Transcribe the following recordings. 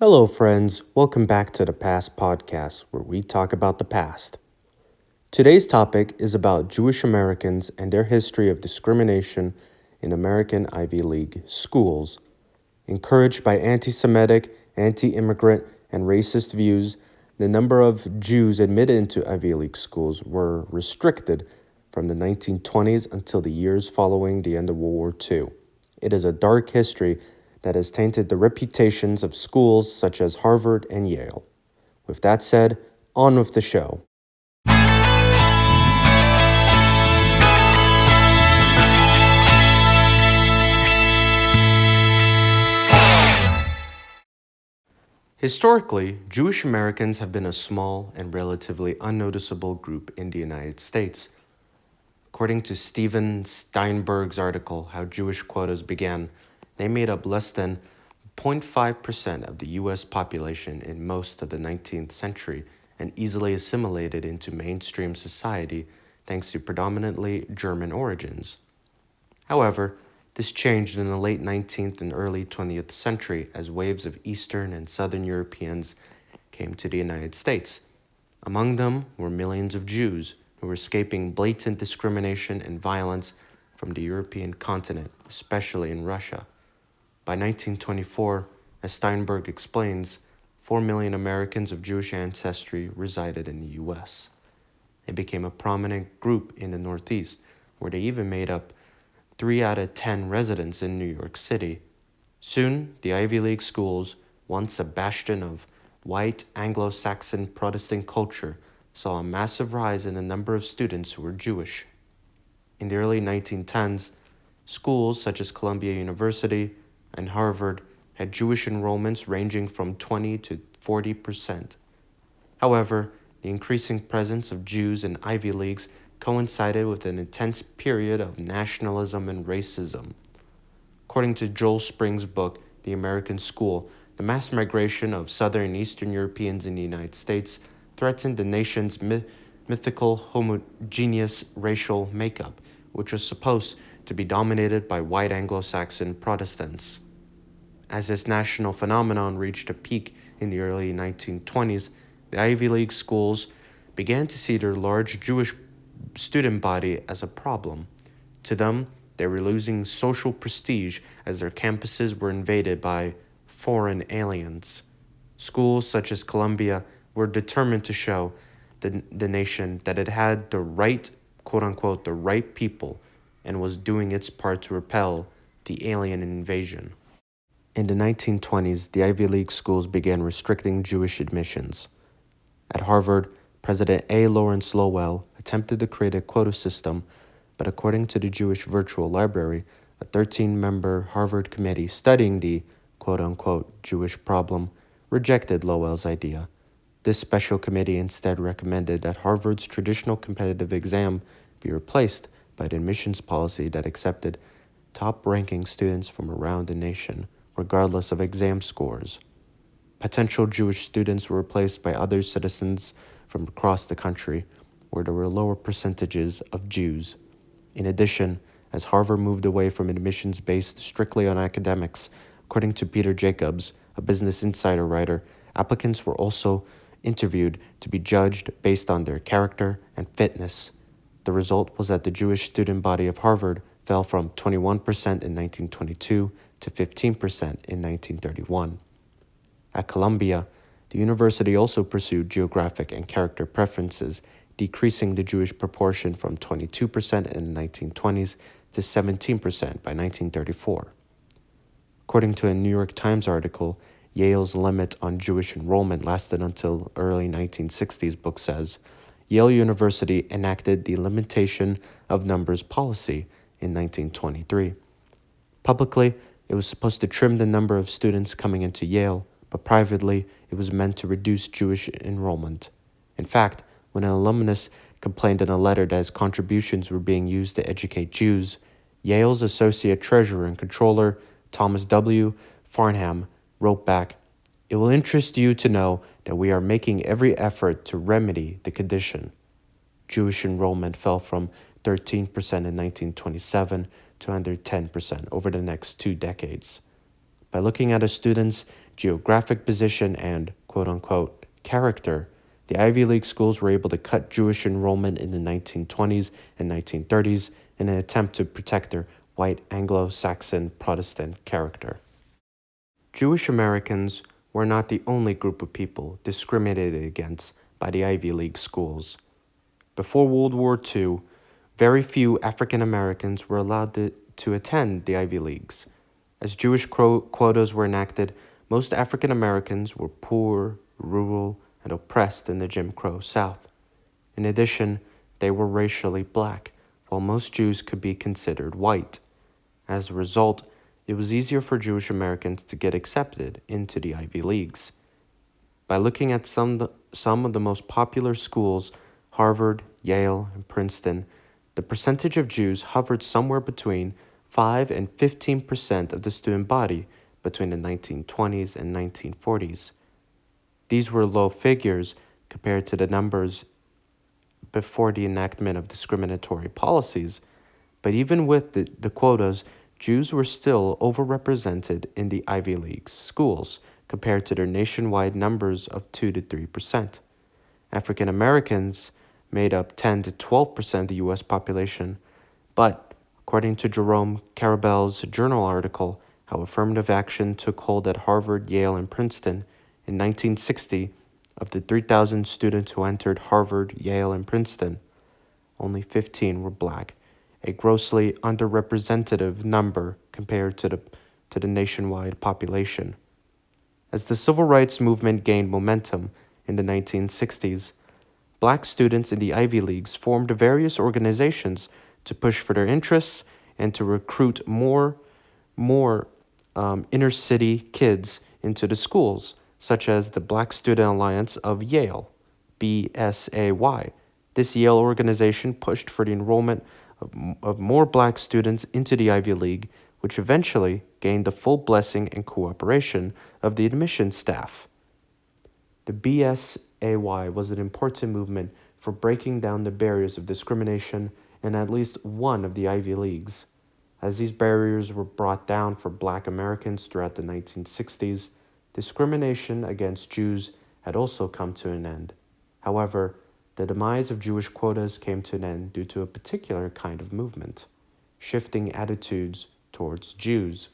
Hello, friends. Welcome back to the Past Podcast, where we talk about the past. Today's topic is about Jewish Americans and their history of discrimination in American Ivy League schools. Encouraged by anti Semitic, anti immigrant, and racist views, the number of Jews admitted into Ivy League schools were restricted from the 1920s until the years following the end of World War II. It is a dark history that has tainted the reputations of schools such as Harvard and Yale. With that said, on with the show. Historically, Jewish Americans have been a small and relatively unnoticeable group in the United States. According to Steven Steinberg's article, How Jewish Quotas Began, they made up less than 0.5% of the U.S. population in most of the 19th century and easily assimilated into mainstream society thanks to predominantly German origins. However, this changed in the late 19th and early 20th century as waves of Eastern and Southern Europeans came to the United States. Among them were millions of Jews who were escaping blatant discrimination and violence from the European continent, especially in Russia. By 1924, as Steinberg explains, 4 million Americans of Jewish ancestry resided in the U.S. They became a prominent group in the Northeast, where they even made up 3 out of 10 residents in New York City. Soon, the Ivy League schools, once a bastion of white Anglo-Saxon Protestant culture, saw a massive rise in the number of students who were Jewish. In the early 1910s, schools such as Columbia University and Harvard had Jewish enrollments ranging from 20 to 40%. However, the increasing presence of Jews in Ivy Leagues coincided with an intense period of nationalism and racism. According to Joel Spring's book, The American School, the mass migration of Southern and Eastern Europeans in the United States threatened the nation's mythical homogeneous racial makeup, which was supposed to be dominated by white Anglo-Saxon Protestants. As this national phenomenon reached a peak in the early 1920s, the Ivy League schools began to see their large Jewish student body as a problem. To them, they were losing social prestige as their campuses were invaded by foreign aliens. Schools such as Columbia were determined to show the nation that it had the right, quote-unquote, the right people, and was doing its part to repel the alien invasion. In the 1920s, the Ivy League schools began restricting Jewish admissions. At Harvard, President A. Lawrence Lowell attempted to create a quota system, but according to the Jewish Virtual Library, a 13-member Harvard committee studying the quote-unquote Jewish problem rejected Lowell's idea. This special committee instead recommended that Harvard's traditional competitive exam be replaced by an admissions policy that accepted top-ranking students from around the nation, regardless of exam scores. Potential Jewish students were replaced by other citizens from across the country, where there were lower percentages of Jews. In addition, as Harvard moved away from admissions based strictly on academics, according to Peter Jacobs, a Business Insider writer, applicants were also interviewed to be judged based on their character and fitness. The result was that the Jewish student body of Harvard fell from 21% in 1922 to 15% in 1931. At Columbia, the university also pursued geographic and character preferences, decreasing the Jewish proportion from 22% in the 1920s to 17% by 1934. According to a New York Times article, Yale's limit on Jewish enrollment lasted until early 1960s. Book says, Yale University enacted the limitation of numbers policy in 1923. Publicly, it was supposed to trim the number of students coming into Yale, but privately, it was meant to reduce Jewish enrollment. In fact, when an alumnus complained in a letter that his contributions were being used to educate Jews, Yale's associate treasurer and controller, Thomas W. Farnham, wrote back, "It will interest you to know that we are making every effort to remedy the condition." Jewish enrollment fell from 13% in 1927 to under 10% over the next 2 decades. By looking at a student's geographic position, and quote-unquote character, the Ivy League schools were able to cut Jewish enrollment in the 1920s and 1930s in an attempt to protect their white Anglo-Saxon Protestant character. Jewish Americans were not the only group of people discriminated against by the Ivy League schools. Before World War II, very few African Americans were allowed to attend the Ivy Leagues. As Jewish quotas were enacted, most African Americans were poor, rural, and oppressed in the Jim Crow South. In addition, they were racially black, while most Jews could be considered white. As a result, it was easier for Jewish Americans to get accepted into the Ivy Leagues. By looking at some of the most popular schools, Harvard, Yale, and Princeton, the percentage of Jews hovered somewhere between 5 and 15% of the student body between the 1920s and 1940s. These were low figures compared to the numbers before the enactment of discriminatory policies, but even with the quotas, Jews were still overrepresented in the Ivy League schools compared to their nationwide numbers of 2 to 3%. African Americans made up 10 to 12% of the U.S. population, but according to Jerome Carabel's journal article, How Affirmative Action Took Hold at Harvard, Yale, and Princeton, in 1960, of the 3,000 students who entered Harvard, Yale, and Princeton, only 15 were black, a grossly underrepresentative number compared to the nationwide population. As the civil rights movement gained momentum in the 1960s, black students in the Ivy Leagues formed various organizations to push for their interests and to recruit more inner-city kids into the schools, such as the Black Student Alliance of Yale, BSAY. This Yale organization pushed for the enrollment of more black students into the Ivy League, which eventually gained the full blessing and cooperation of the admissions staff. The BSAY was an important movement for breaking down the barriers of discrimination in at least one of the Ivy Leagues. As these barriers were brought down for black Americans throughout the 1960s, discrimination against Jews had also come to an end. However, the demise of Jewish quotas came to an end due to a particular kind of movement, shifting attitudes towards Jews.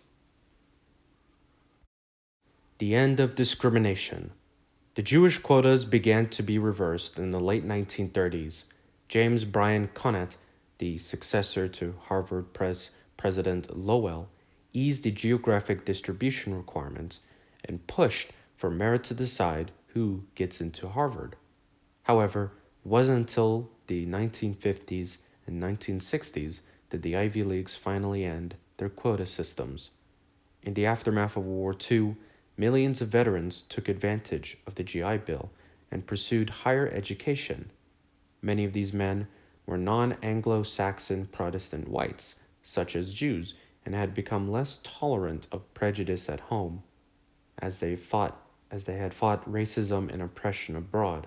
The end of discrimination. The Jewish quotas began to be reversed in the late 1930s. James Bryan Conant, the successor to Harvard President Lowell, eased the geographic distribution requirements and pushed for merit to decide who gets into Harvard. However, it wasn't until the 1950s and 1960s that the Ivy Leagues finally end their quota systems. In the aftermath of World War II, millions of veterans took advantage of the GI Bill and pursued higher education. Many of these men were non-Anglo-Saxon Protestant whites, such as Jews, and had become less tolerant of prejudice at home, as they had fought racism and oppression abroad.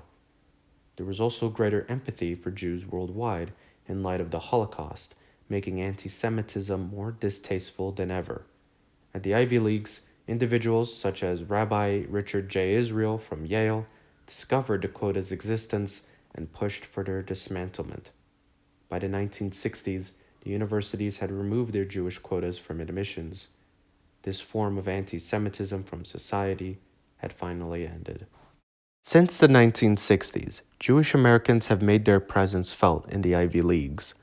There was also greater empathy for Jews worldwide in light of the Holocaust, making anti-Semitism more distasteful than ever. At the Ivy Leagues, individuals such as Rabbi Richard J. Israel from Yale discovered the quota's existence and pushed for their dismantlement. By the 1960s, the universities had removed their Jewish quotas from admissions. This form of anti-Semitism from society had finally ended. Since the 1960s, Jewish Americans have made their presence felt in the Ivy Leagues.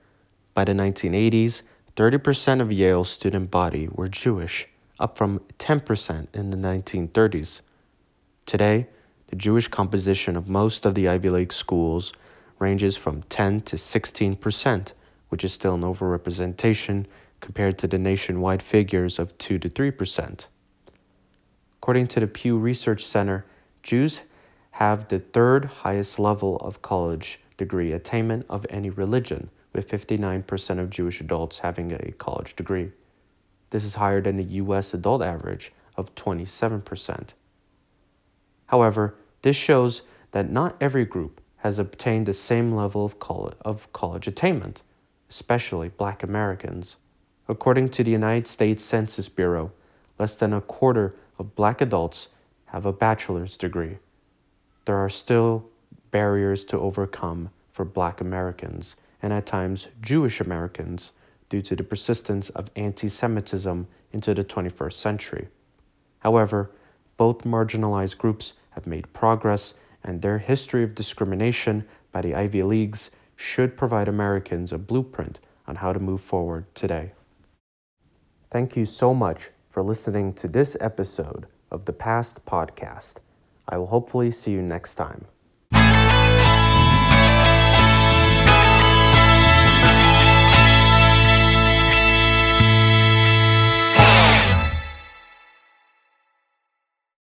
By the 1980s, 30% of Yale's student body were Jewish, up from 10% in the 1930s. Today, the Jewish composition of most of the Ivy League schools ranges from 10 to 16%, which is still an overrepresentation compared to the nationwide figures of 2 to 3%. According to the Pew Research Center, Jews have the third highest level of college degree attainment of any religion, with 59% of Jewish adults having a college degree. This is higher than the U.S. adult average of 27%. However, this shows that not every group has obtained the same level of college attainment, especially Black Americans. According to the United States Census Bureau, less than a quarter of Black adults have a bachelor's degree. There are still barriers to overcome for Black Americans, and at times Jewish Americans, due to the persistence of anti-Semitism into the 21st century. However, both marginalized groups have made progress, and their history of discrimination by the Ivy Leagues should provide Americans a blueprint on how to move forward today. Thank you so much for listening to this episode of the Past Podcast. I will hopefully see you next time.